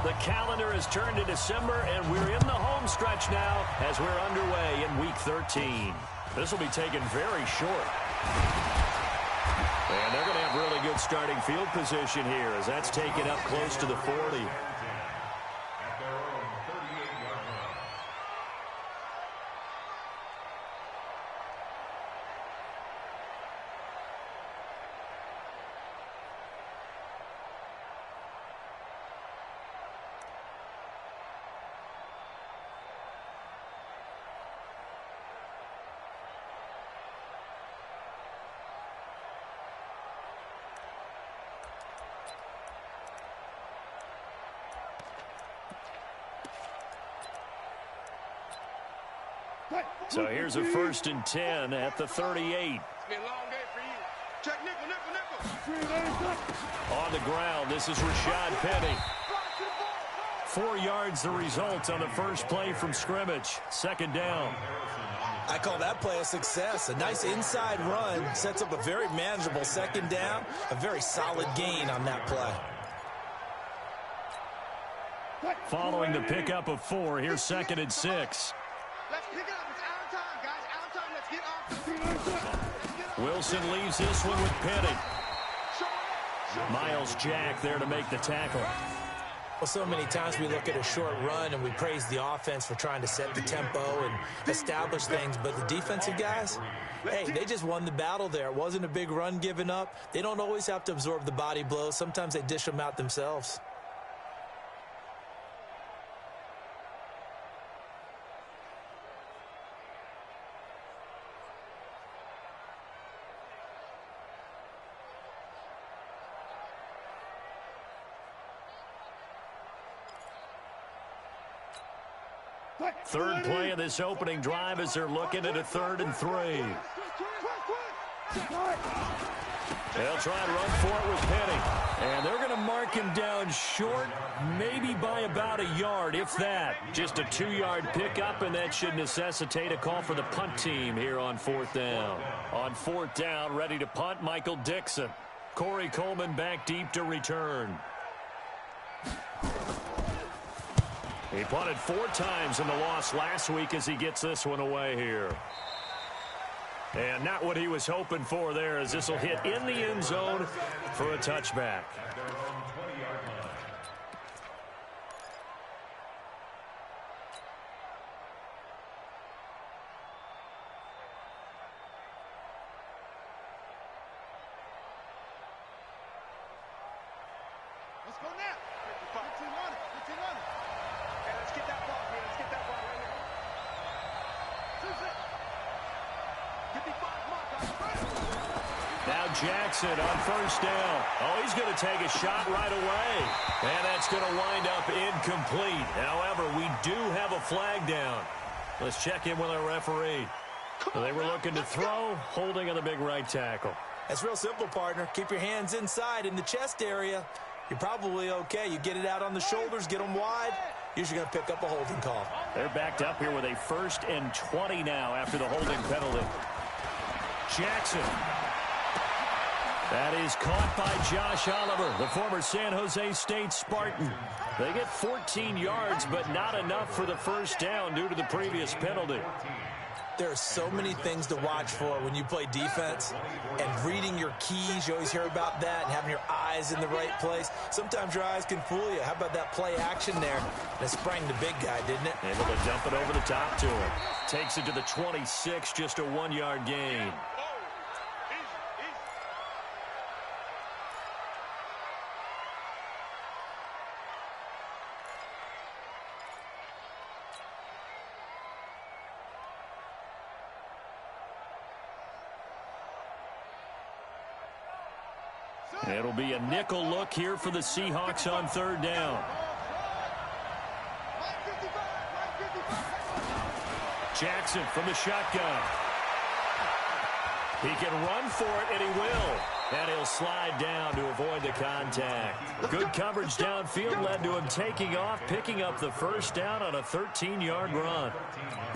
The calendar has turned to December, and we're in the home stretch now as we're underway in Week 13. This will be taken very short. And they're going to have really good starting field position here as that's taken up close to the 40. So here's a 1st and 10 at the 38. It's been a long day for you. Check nickel. On the ground, this is Rashad Penny. 4 yards the result on the first play from scrimmage. 2nd down. I call that play a success. A nice inside run sets up a very manageable 2nd down. A very solid gain on that play. Following the pickup of 4, here's 2nd and 6. Let's pick up. It's out of time, guys. Out of time. Let's get off. Wilson leaves this one with Penny. Miles Jack there to make the tackle. Well, so many times we look at a short run and we praise the offense for trying to set the tempo and establish things, but the defensive guys, hey, they just won the battle there. It wasn't a big run given up. They don't always have to absorb the body blows. Sometimes they dish them out themselves. Third play of this opening drive as they're looking at a 3rd and 3. They'll try and run for it with Penny. And they're going to mark him down short, maybe by about a yard, if that. Just a 2-yard pickup, and that should necessitate a call for the punt team here on 4th down. On 4th down, ready to punt, Michael Dixon. Corey Coleman back deep to return. He punted 4 times in the loss last week as he gets this one away here. And not what he was hoping for there, as this will hit in the end zone for a touchback. Let's go now. 15 on it. 15 on it. Okay, let's get that ball, man. Let's get that ball right here. 55 mark. Now Jackson on 1st down. Oh, he's going to take a shot right away. And that's going to wind up incomplete. However, we do have a flag down. Let's check in with our referee. They were looking to throw, holding on the big right tackle. That's real simple, partner. Keep your hands inside in the chest area. You're probably okay. You get it out on the shoulders, get them wide. Usually going to pick up a holding call. They're backed up here with a 1st and 20 now after the holding penalty. Jackson. That is caught by Josh Oliver, the former San Jose State Spartan. They get 14 yards, but not enough for the 1st down due to the previous penalty. There are so many things to watch for when you play defense, and reading your keys, you always hear about that, and having your eyes in the right place. Sometimes your eyes can fool you. How about that play action there? That sprang the big guy, didn't it? Able to dump it over the top to him. Takes it to the 26, just a 1-yard gain. It'll be a nickel look here for the Seahawks on 3rd down. Jackson from the shotgun. He can run for it, and he will. And he'll slide down to avoid the contact. Good coverage downfield led to him taking off, picking up the first down on a 13-yard run.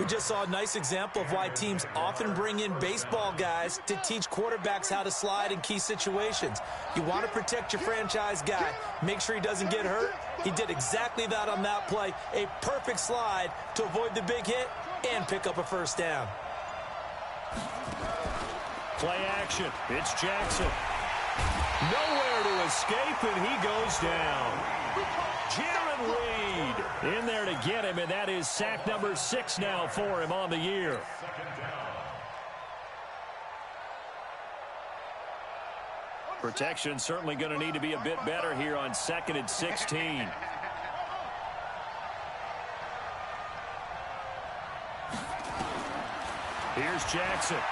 We just saw a nice example of why teams often bring in baseball guys to teach quarterbacks how to slide in key situations. You want to protect your franchise guy. Make sure he doesn't get hurt. He did exactly that on that play. A perfect slide to avoid the big hit and pick up a first down. Play action. It's Jackson. Nowhere to escape, and he goes down. Jaron Reed in there to get him, and that is sack number 6 now for him on the year. Protection certainly going to need to be a bit better here on 2nd and 16. Here's Jackson.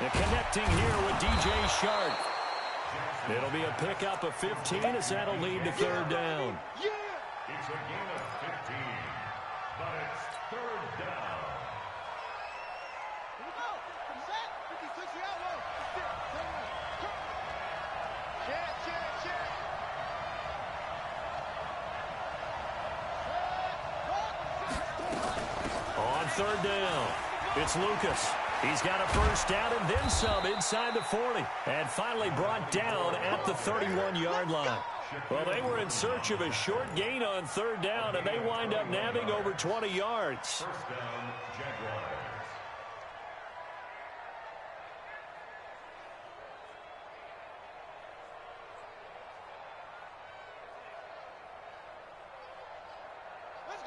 And connecting here with DJ Shark. It'll be a pickup of 15 as that'll lead to 3rd down. It's a gain of 15, but it's 3rd down. Here we go. Set. 56 the outlaw. Check. On 3rd down, it's Lucas. He's got a first down and then some inside the 40. And finally brought down at the 31-yard line. Well, they were in search of a short gain on 3rd down, and they wind up nabbing over 20 yards. First down, Jaguars.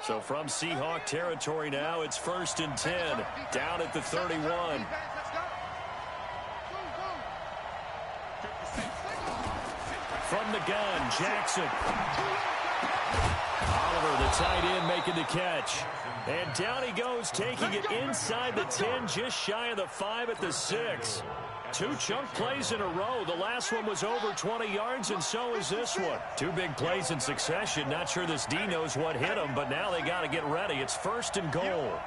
So from Seahawk territory now, it's 1st and 10, down at the 31. From the gun, Jackson. Oliver, the tight end, making the catch. And down he goes, taking it inside the 10, just shy of the 5 at the 6. 2 chunk plays in a row. The last one was over 20 yards, and so is this one. 2 big plays in succession. Not sure this D knows what hit him, but now they got to get ready. It's 1st and goal.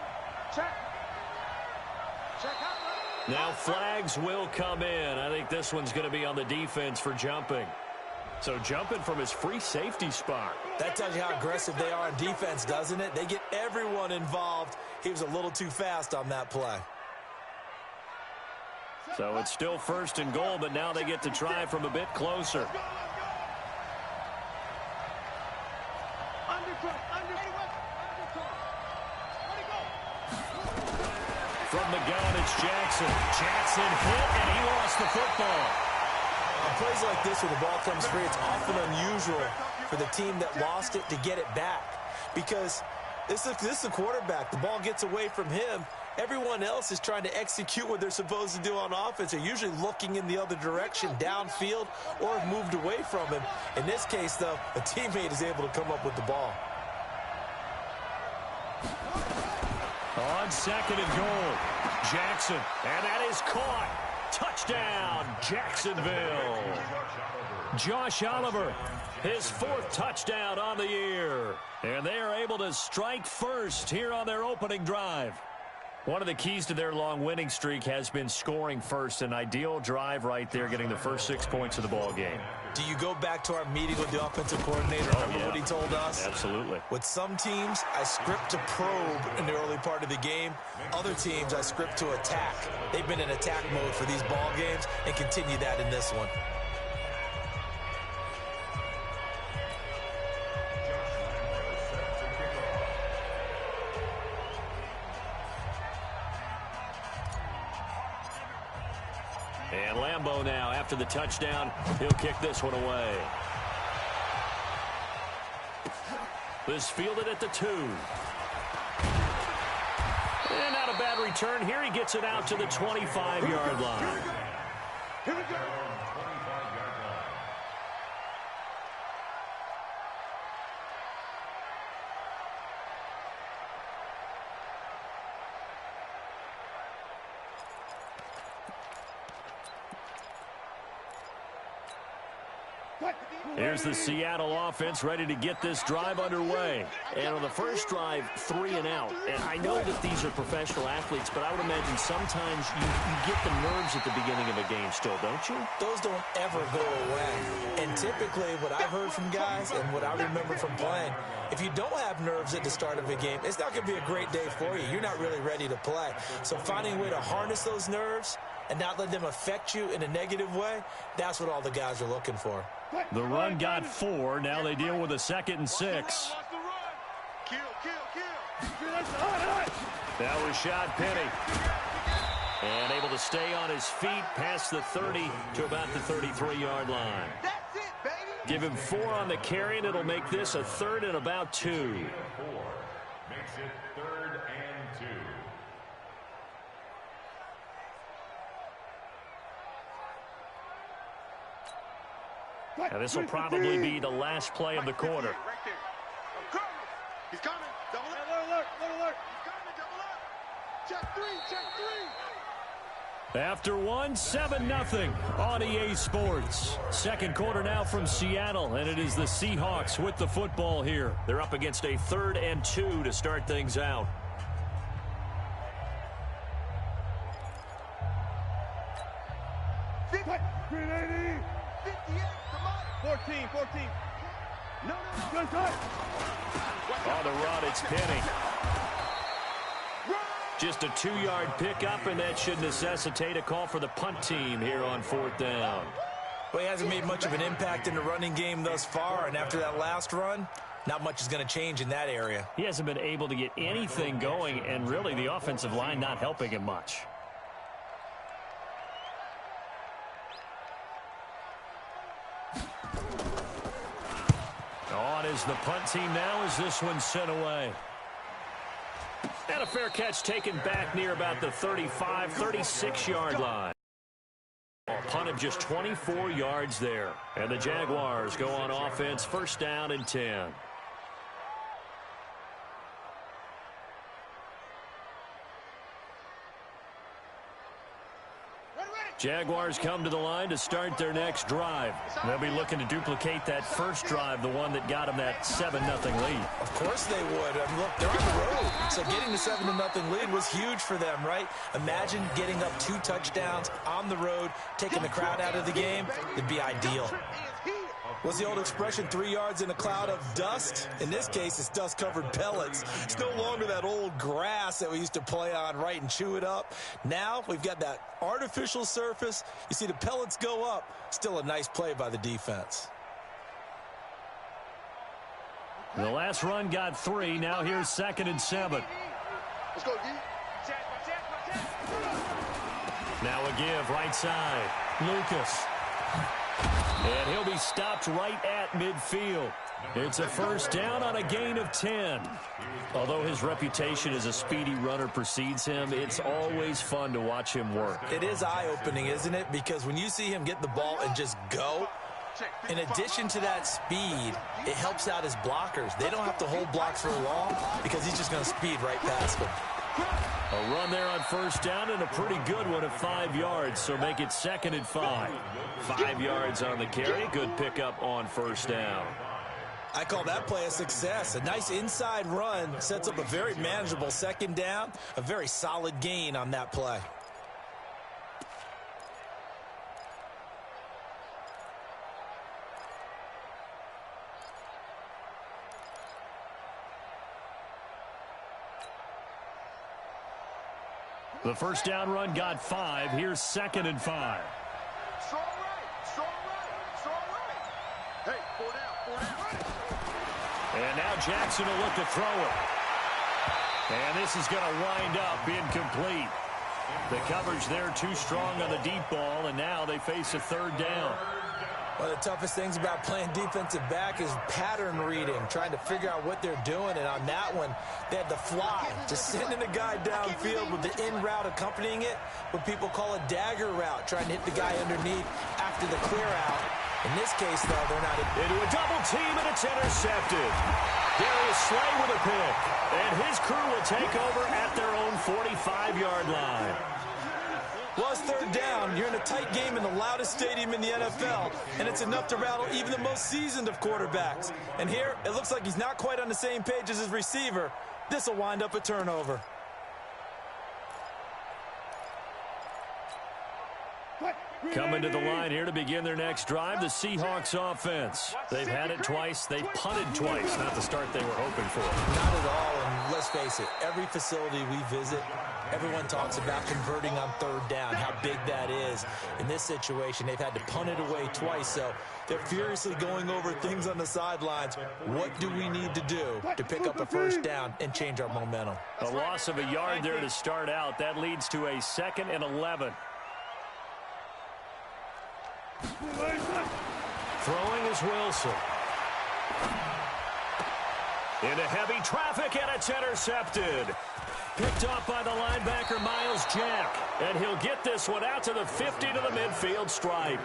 Now flags will come in. I think this one's going to be on the defense for jumping. So jumping from his free safety spot. That tells you how aggressive they are on defense, doesn't it? They get everyone involved. He was a little too fast on that play. So it's still 1st and goal, but now they get to try from a bit closer. From the gun, it's Jackson. Jackson hit, and he lost the football. On plays like this where the ball comes free, it's often unusual for the team that lost it to get it back. Because this is the quarterback. The ball gets away from him. Everyone else is trying to execute what they're supposed to do on offense. They're usually looking in the other direction, downfield, or have moved away from him. In this case, though, a teammate is able to come up with the ball. On 2nd and goal, Jackson, and that is caught. Touchdown, Jacksonville. Josh Oliver, his 4th touchdown on the year. And they are able to strike first here on their opening drive. One of the keys to their long winning streak has been scoring first. An ideal drive right there, getting the first 6 points of the ball game. Do you go back to our meeting with the offensive coordinator? Remember what he told us? Absolutely. With some teams, I script to probe in the early part of the game. Other teams, I script to attack. They've been in attack mode for these ball games and continue that in this one. And Lambeau now, after the touchdown, he'll kick this one away. This fielded at the 2. And not a bad return. Here he gets it out to the 25-yard line. Here we go. Here's the Seattle offense ready to get this drive underway. And on the first drive, 3 and out. And I know that these are professional athletes, but I would imagine sometimes you get the nerves at the beginning of a game still, don't you? Those don't ever go away. And typically what I've heard from guys and what I remember from playing, if you don't have nerves at the start of a game, it's not going to be a great day for you. You're not really ready to play. So finding a way to harness those nerves and not let them affect you in a negative way, that's what all the guys are looking for. The run got 4. Now they deal with a 2nd and 6. Kill. That was shot Penny. And able to stay on his feet past the 30 to about the 33-yard line. That's it, baby. Give him 4 on the carry, and it'll make this a 3rd and about 2. Makes it 3rd and 2. And this will probably be the last play of the quarter. Right there. I'm coming. He's coming. Double up. Alert. He's coming. Double up. Check 3. After 1, 7-0 on EA Sports. Second quarter now from Seattle, and it is the Seahawks with the football here. They're up against a 3rd and 2 to start things out. $380. 58. 14. No. On the run, it's Penny. Just a 2-yard pickup, and that should necessitate a call for the punt team here on 4th down. Well, he hasn't made much of an impact in the running game thus far, and after that last run, not much is going to change in that area. He hasn't been able to get anything going, and really the offensive line not helping him much. On is the punt team now as this one's sent away. And a fair catch taken back near about the 35, 36-yard line. A punt of just 24 yards there. And the Jaguars go on offense, 1st down and 10. Jaguars come to the line to start their next drive. They'll be looking to duplicate that first drive, the one that got them that 7-0 lead. Of course they would. I mean, look, they're on the road. So getting the 7-0 lead was huge for them, right? Imagine getting up 2 touchdowns on the road, taking the crowd out of the game. It'd be ideal. What's the old expression, 3 yards in a cloud of dust? In this case, it's dust-covered pellets. It's no longer that old grass that we used to play on, right, and chew it up. Now we've got that artificial surface. You see the pellets go up. Still a nice play by the defense. The last run got 3. Now here's 2nd and 7. Let's go, D. Now a give right side. Lucas. And he'll be stopped right at midfield. It's a 1st down on a gain of 10. Although his reputation as a speedy runner precedes him, it's always fun to watch him work. It is eye-opening, isn't it? Because when you see him get the ball and just go, in addition to that speed, it helps out his blockers. They don't have to hold blocks for long because he's just going to speed right past them. A run there on 1st down and a pretty good one of 5 yards, so make it 2nd and 5. 5 yards on the carry. Good pickup on 1st down. I call that play a success. A nice inside run sets up a very manageable 2nd down. A very solid gain on that play. The 1st down run got 5. Here's 2nd and 5. Strong right. Hey, 4 down. And now Jackson will look to throw it. And this is going to wind up incomplete. The coverage there too strong on the deep ball, and now they face a 3rd down. One of the toughest things about playing defensive back is pattern reading, trying to figure out what they're doing. And on that one, they had the fly, just sending a guy downfield with the in route accompanying it, what people call a dagger route, trying to hit the guy underneath after the clear out. In this case, though, they're not into a double team, and it's intercepted. Darius Slay with a pick, and his crew will take over at their own 45-yard line. Well, it's third down. You're in a tight game in the loudest stadium in the NFL, and it's enough to rattle even the most seasoned of quarterbacks. And here, it looks like he's not quite on the same page as his receiver. This will wind up a turnover. Coming to the line here to begin their next drive, the Seahawks offense. They've had it twice. They've punted twice. Not the start they were hoping for. Not at all, and let's face it, every facility we visit, everyone talks about converting on third down, how big that is. In this situation, they've had to punt it away twice, so they're furiously going over things on the sidelines. What do we need to do to pick up a first down and change our momentum? A loss of a yard there to start out. That leads to a 2nd and 11. Throwing is Wilson. Into heavy traffic, and it's intercepted. Picked off by the linebacker, Miles Jack. And he'll get this one out to the 50 to the midfield stripe.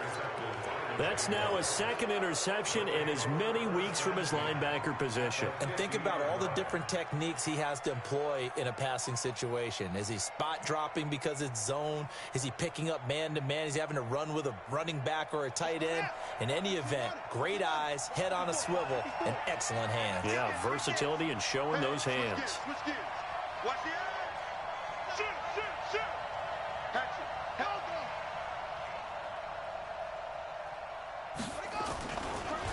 That's now a 2nd interception in as many weeks from his linebacker position. And think about all the different techniques he has to employ in a passing situation. Is he spot dropping because it's zone? Is he picking up man-to-man? Is he having to run with a running back or a tight end? In any event, great eyes, head on a swivel, and excellent hands. Yeah, versatility and showing those hands. Watch the edge. Shoot. Action.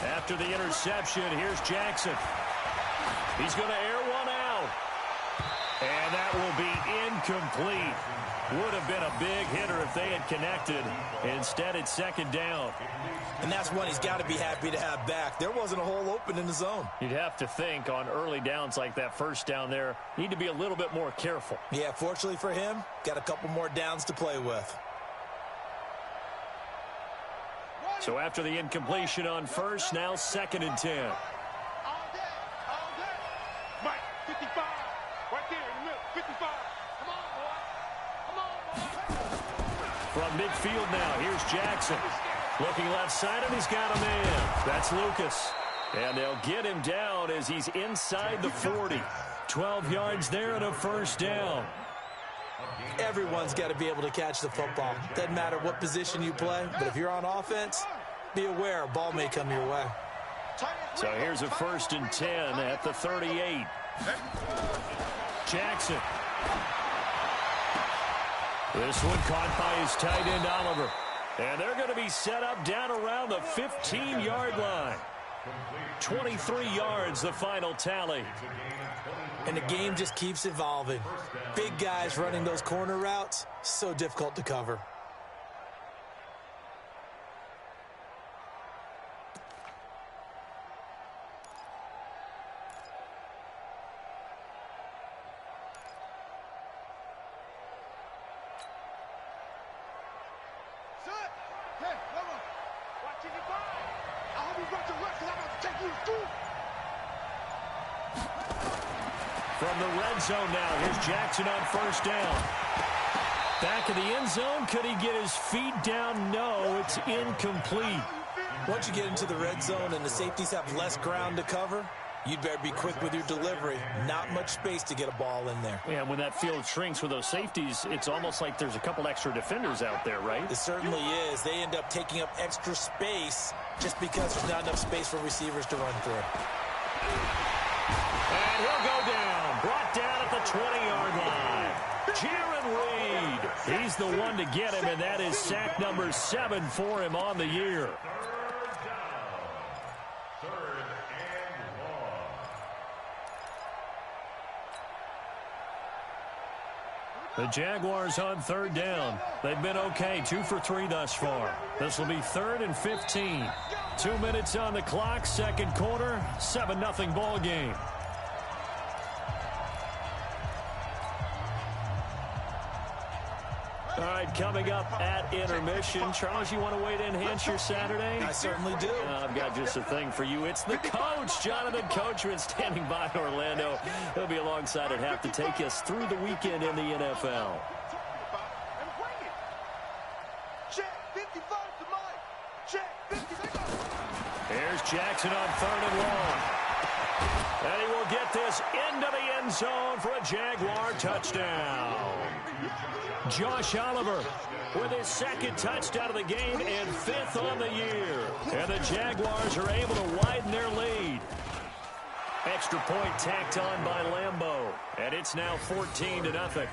After the interception, here's Jackson. He's going to air one out. And that will be incomplete. Would have been a big hitter if they had connected. Instead, it's 2nd down. And that's one he's got to be happy to have back. There wasn't a hole open in the zone. You'd have to think on early downs like that first down there, need to be a little bit more careful. Yeah, fortunately for him, got a couple more downs to play with. So after the incompletion on first, now 2nd and 10. All day. Mike, 55. Right there in the middle. 55. Come on, boy. From midfield now, here's Jackson. Looking left side, and he's got a man. That's Lucas. And they'll get him down as he's inside the 40. 12 yards there and a first down. Everyone's got to be able to catch the football. Doesn't matter what position you play, but if you're on offense, be aware a ball may come your way. So here's a 1st and 10 at the 38. Jackson. This one caught by his tight end, Oliver. And they're going to be set up down around the 15-yard line. 23 yards, the final tally. And the game just keeps evolving. Big guys running those corner routes, so difficult to cover. From the red zone now, here's Jackson on first down. Back of the end zone, could he get his feet down? No, it's incomplete. Once you get into the red zone and the safeties have less ground to cover, you'd better be quick with your delivery. Not much space to get a ball in there. Yeah, when that field shrinks with those safeties, it's almost like there's a couple extra defenders out there, right? It certainly is. They end up taking up extra space just because there's not enough space for receivers to run through. And he'll go down. Brought down at the 20-yard line. Jaron Reed. He's the one to get him, and that is sack number 7 for him on the year. The Jaguars on third down. They've been okay, 2 for 3 thus far. This will be 3rd and 15. 2 minutes on the clock, second quarter, 7-0 ball game. All right, coming up at intermission. Charles, you want to wait to enhance your Saturday? I certainly do. I've got just a thing for you. It's the coach, Jonathan Coachman, standing by in Orlando. He'll be alongside at half to take us through the weekend in the NFL. Here's Jackson on 3rd and long. And he will get this into the end zone for a Jaguar touchdown. Josh Oliver with his second touchdown of the game and 5th on the year. And the Jaguars are able to widen their lead. Extra point tacked on by Lambeau. And it's now 14-0.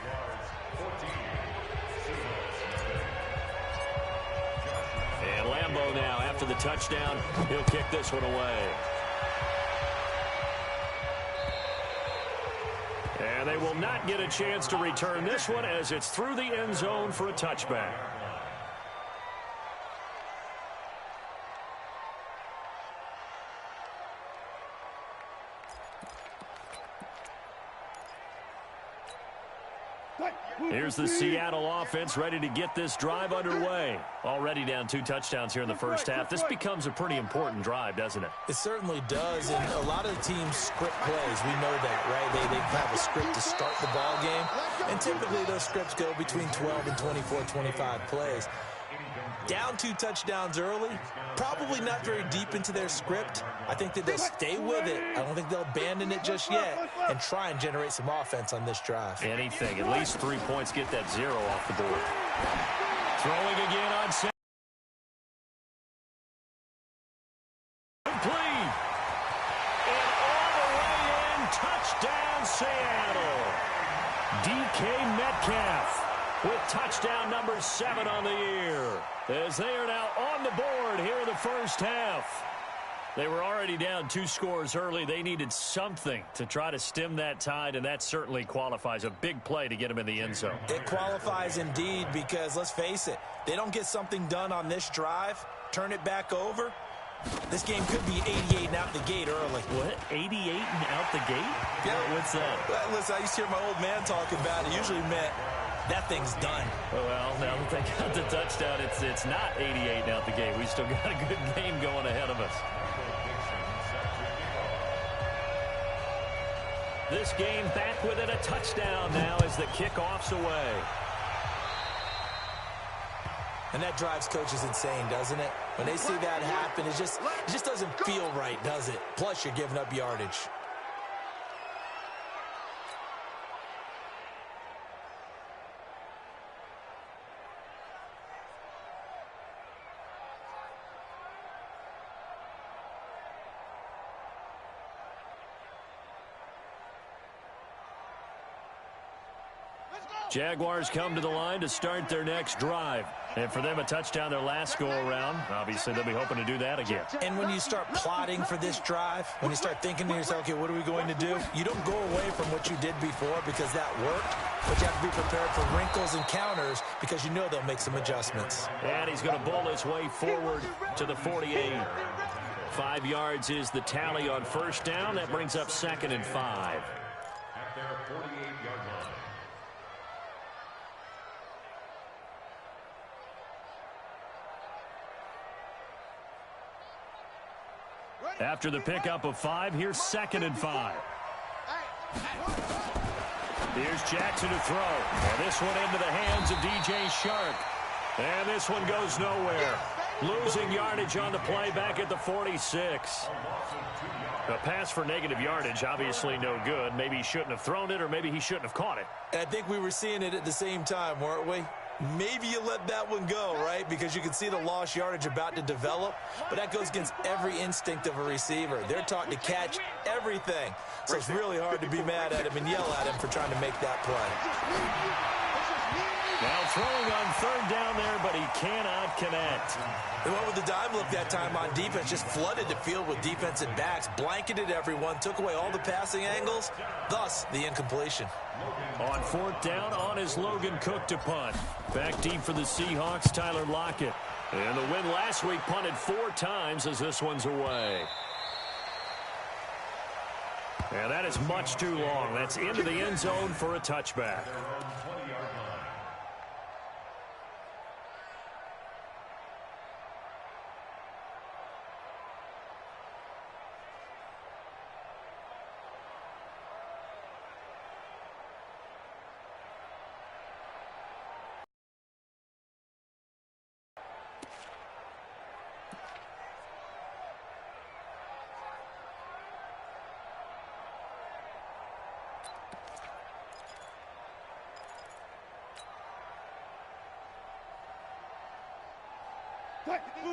And Lambeau now, after the touchdown, he'll kick this one away. And they will not get a chance to return this one as it's through the end zone for a touchback. Here's the Seattle offense ready to get this drive underway. Already down 2 touchdowns here in the first half. This becomes a pretty important drive, doesn't it? It certainly does, and a lot of the teams script plays. We know that, right? They have a script to start the ball game, and typically those scripts go between 12 and 24, 25 plays. Down 2 touchdowns early, probably not very deep into their script. I think that they'll stay with it. I don't think they'll abandon it just yet and try and generate some offense on this drive. Anything. At least 3 points. Get that 0 off the board. Throwing again on set. Complete. And all the way in. Touchdown, Seattle. DK Metcalf with touchdown number 7 on the year, as they are now on the board here in the first half. They were already down 2 scores early. They needed something to try to stem that tide, and that certainly qualifies. A big play to get them in the end zone. It qualifies indeed because, let's face it, they don't get something done on this drive, turn it back over, this game could be 88 and out the gate early. What? 88 and out the gate? Yeah. What's that? Well, listen, I used to hear my old man talking about it. It usually meant that thing's done. Well, now that they got the touchdown, it's not 88 and out the gate. We still got a good game going ahead of us. This game back within a touchdown now as the kickoff's away. And that drives coaches insane, doesn't it? When they see that happen, it just doesn't feel right, does it? Plus, you're giving up yardage. Jaguars come to the line to start their next drive. And for them, a touchdown their last go-around. Obviously, they'll be hoping to do that again. And when you start plotting for this drive, when you start thinking to yourself, okay, what are we going to do? You don't go away from what you did before because that worked, but you have to be prepared for wrinkles and counters because you know they'll make some adjustments. And he's going to bull his way forward to the 48. 5 yards is the tally on first down. That brings up 2nd and 5. At their 48-yard line. After the pickup of 5, here's 2nd and 5. Here's Jackson to throw. And this one into the hands of DJ Shark. And this one goes nowhere. Losing yardage on the play back at the 46. A pass for negative yardage, obviously no good. Maybe he shouldn't have thrown it, or maybe he shouldn't have caught it. I think we were seeing it at the same time, weren't we? Maybe you let that one go, right? Because you can see the lost yardage about to develop. But that goes against every instinct of a receiver. They're taught to catch everything. So it's really hard to be mad at him and yell at him for trying to make that play. Now throwing on 3rd down there, but he cannot connect. They went with the dime look that time on defense, just flooded the field with defensive backs, blanketed everyone, took away all the passing angles, thus the incompletion. On 4th down, on is Logan Cook to punt. Back deep for the Seahawks, Tyler Lockett. And the win last week, punted 4 times as this one's away. And that is much too long. That's into the end zone for a touchback.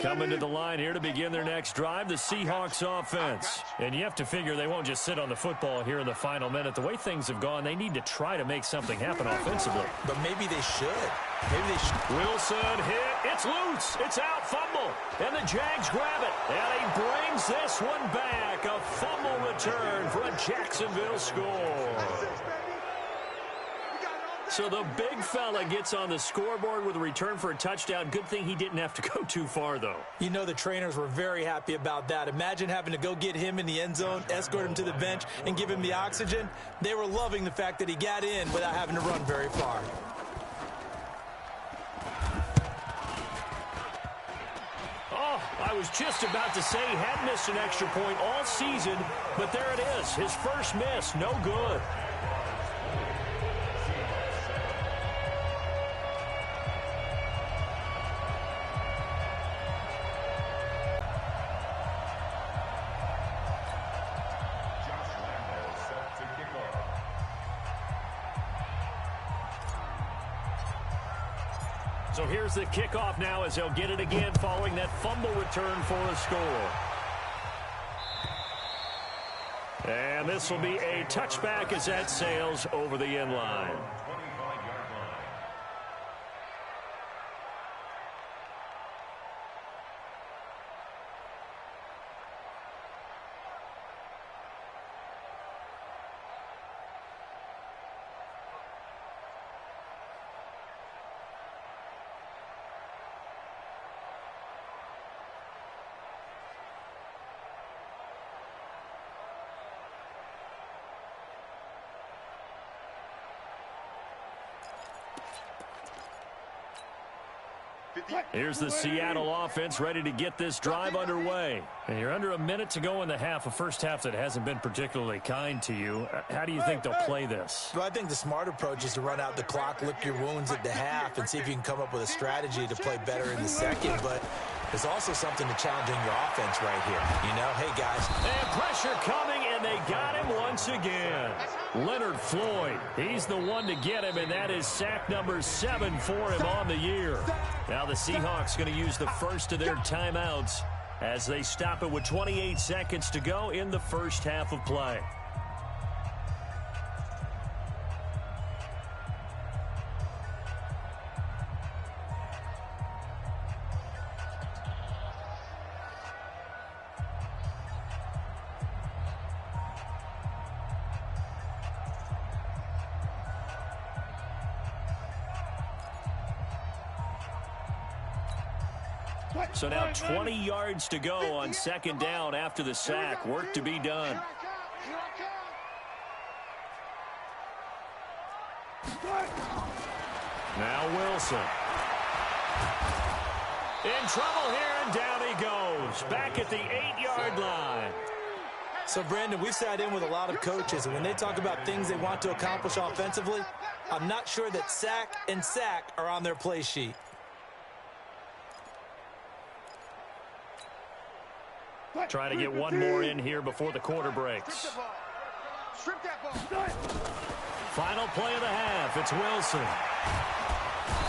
Coming to the line here to begin their next drive, the Seahawks offense. And you have to figure they won't just sit on the football here in the final minute. The way things have gone, they need to try to make something happen offensively. But maybe they should. Maybe they should. Wilson hit. It's loose. It's out. Fumble. And the Jags grab it. And he brings this one back. A fumble return for a Jacksonville score. So the big fella gets on the scoreboard with a return for a touchdown. Good thing he didn't have to go too far, though. You know the trainers were very happy about that. Imagine having to go get him in the end zone, escort him to the bench, and give him the oxygen. They were loving the fact that he got in without having to run very far. Oh, I was just about to say he had missed an extra point all season, but there it is. His first miss, no good. So here's the kickoff now as they'll get it again following that fumble return for a score. And this will be a touchback as that sails over the end line. Here's the Seattle offense ready to get this drive underway. And you're under a minute to go in the half, a first half that hasn't been particularly kind to you. How do you think they'll play this? Well, I think the smart approach is to run out the clock, lick your wounds at the half, and see if you can come up with a strategy to play better in the second. But there's also something to challenging your offense right here. You know, hey, guys. And pressure coming, and they got him once again. Leonard Floyd, he's the one to get him, and that is sack number 7 for him on the year. Now the Seahawks going to use the first of their timeouts as they stop it with 28 seconds to go in the first half of play. So now 20 yards to go on second down after the sack. Work to be done. Now Wilson. In trouble here, and down he goes. Back at the 8-yard line. So, Brandon, we sat in with a lot of coaches, and when they talk about things they want to accomplish offensively, I'm not sure that sack and sack are on their play sheet. Try to get one more in here before the quarter breaks. Final play of the half. It's Wilson.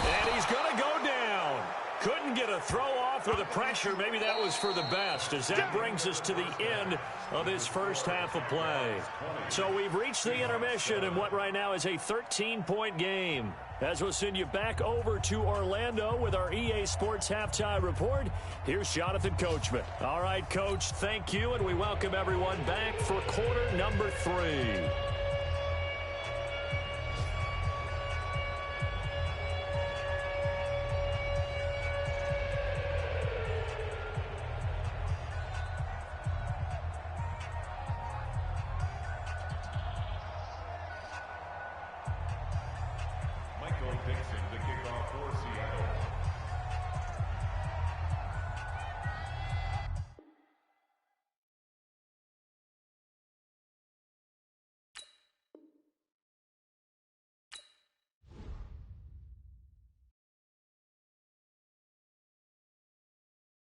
And he's going to go down. Couldn't get a throw off with the pressure. Maybe that was for the best, as that brings us to the end of this first half of play. So we've reached the intermission in what right now is a 13-point game. As we'll send you back over to Orlando with our EA Sports Halftime Report, here's Jonathan Coachman. All right, Coach, thank you, and we welcome everyone back for quarter number 3. Dixon